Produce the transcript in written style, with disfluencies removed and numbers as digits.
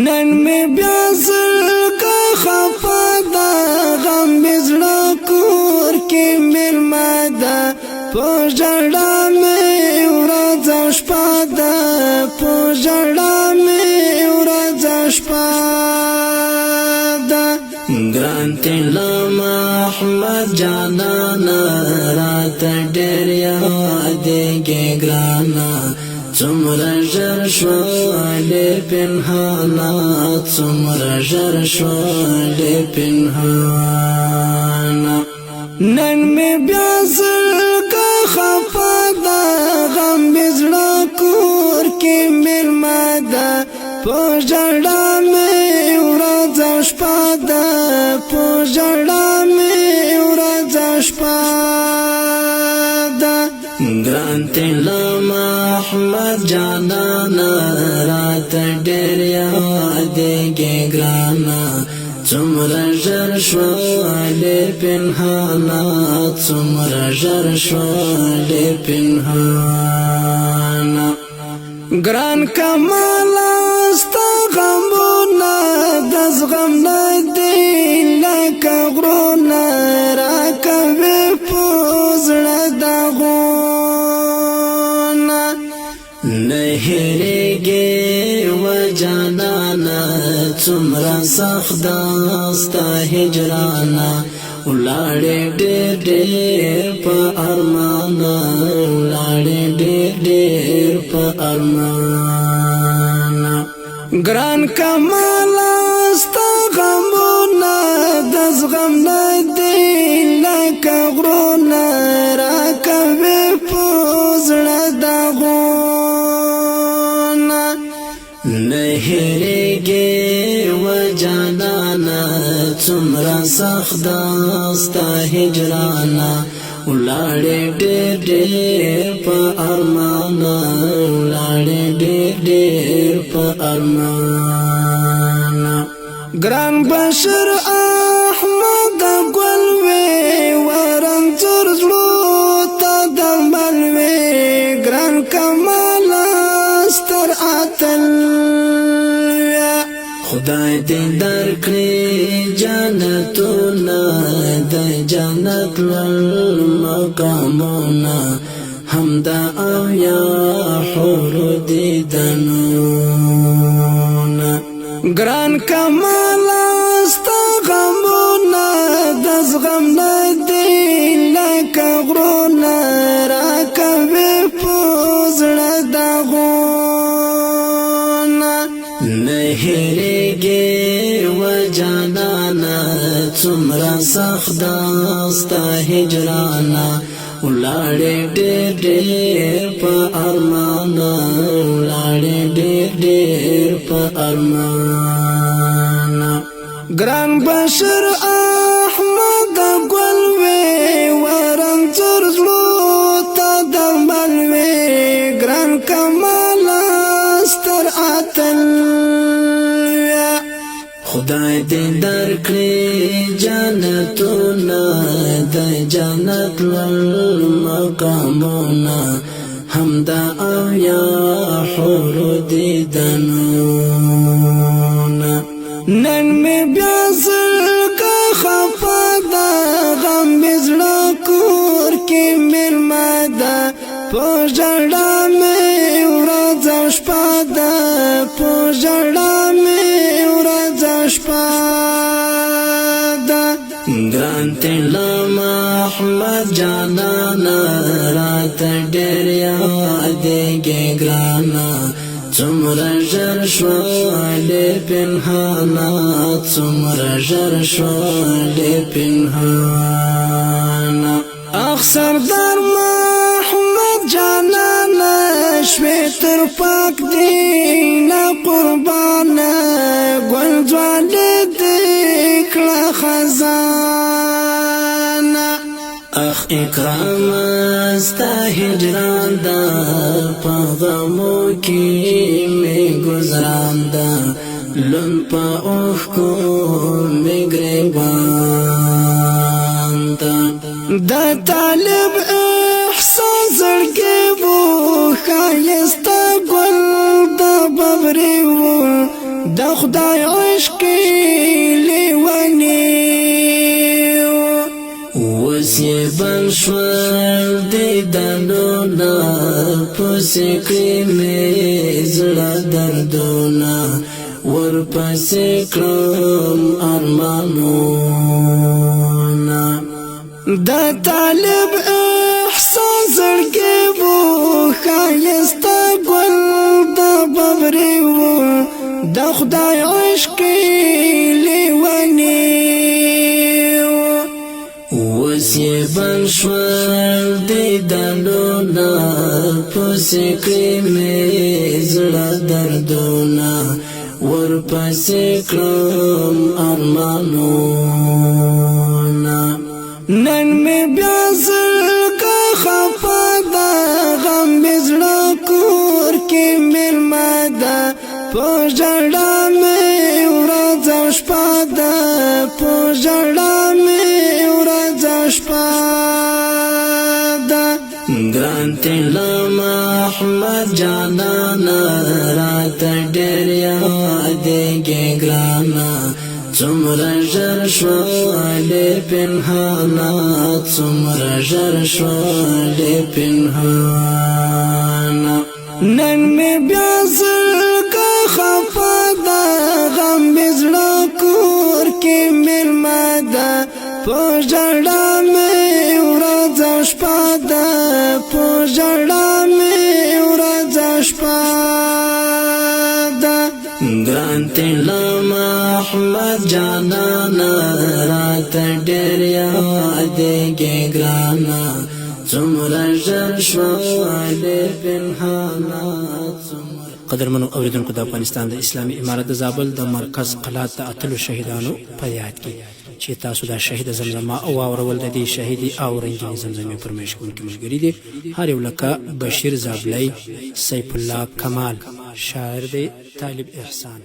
نن می بیا زلکا خفا دا غم بزړه کور کې میلمه ده په ژړا مې ورځ شپه ده په ژړا مې ورځ شپه ده ګران تلم احمد جانانا راته ډېر یادېږي ګرانا څومره ژر شولې پنهانا څومره ژر شولې پنهانا نن مې بیا زړګی خفه ده غم مې زړه کور کې میلمه ده په ژړا مې ورځ شپه ده په ژړا مې ورځ شپه ده ګران تلم احمد جانانا راته ډېر یادېږي ګرانا څومره ژر شولې پنهانا څومره ژر شولې پنهانا ګران کماله ستا غمونه د زغم نه دي لکه غرونه راکوي په زړه داغونه نه هېرېږي و جانانه څومره سخت ده ستا هجرانه ولاړې ډېر ډېر په ارمانه ولاړې ډېر ډېر په ارمانه ګران کماله ستا غمونه د زغم نه دي لکه غرونه راکوي په زړه داغونه نه هېرېږي و جانانه څومره سخت ده ستا هجرانه ولاړې ډېر ډېر په ارمانه ولاړې ډېر ډېر په ارمانه ګران بشر احمد ګل وې ورنځور زړو ته درمل وې ګران کمال ستر اتل خدای دې درکړي جنتونه د جنت لوړ مقامونه همدا او یا حور دیدنونه ګران کمال ستا غمونه د زغم نه دي لکه غرونه راکوي په زړه داغونه نه هېرېږي و جانانه څومره سخت ده ستا هجرانه ولاړې ډېر ډېر په ارمانه ولاړې ډېر ډېر په ارمانه ګران بشر احمد ګل وې ورنځور زړو ته درمل وې ګران کمال ستر اتل خدای دې درکړي جنتونه د جنت لوړ مقامونه همدا او یا حور دیدنونه نن مې بیا زړګی خفه ده غم مې زړه کور کې میلمه ده په ژړا مې ورځ شپه ده په ژړا مې ورځ شپه ده ګران تلم احمد جانانا راته ډېر یادېږي ګرانا څومره ژر شولې پنهانا څومره ژر شولې پنهانا اخ سردار محمد جانانا شوې تر پاک دینه قربانه ګل ځوانې دې کړه خزانه اخ اکرام ستا هجران ده په غمو کې مې ګزران ده لون په اوښکو مې ګریوان ده د طالب احسان زړګی وو ښایسته ګل د ببرې وو د خدای عشق لیونی وسی بن شوال دیدانونا پسی کریمی زړه دردونا ورپسې کړم ارمانونا دا طالب احسان زړګی وو ښایسته ګل د ببرې وو د خدای عشق لیونی اوس یې بن شول دیدنونه پسې کړې مې زړه دردونه ورپسې کړم ارمانونه نن مې بیا زړګی خفه ده غم مې زړه کور کې مېلمه ده په ژړا مې ورځ او شپه ده په ژړا مې ورځ او شپه ده ګران تلم احمد جانانا راته ډېر یادېږي ګرانه څومره ژر شولې پنهانه څومره ژر شولې پنهانه نن مې بیا زړګی خفه ده غم مې زړه کور کې مېلمه ده په ژړا مې ورځ او شپه ده په ژړا مې ورځ او شپه ده ګران تلم احمد جانانا راته ډېر یادېږي ګرانه څومره ژر شولې پنهانه. قدرمنو اوریدونکو د افغانستان د اسلامي امارت د زابل د مرکز قلات د اتلو شهیدانو په یاد کې چې تاسو د شهید زمزمه او اورول د دې شهیدي او رنگینې زمزمې فرمایش کوونکي ملګري دي هر یو لکه بشیر زابلی، سیف الله کمال، شاعر دی طالب احسان.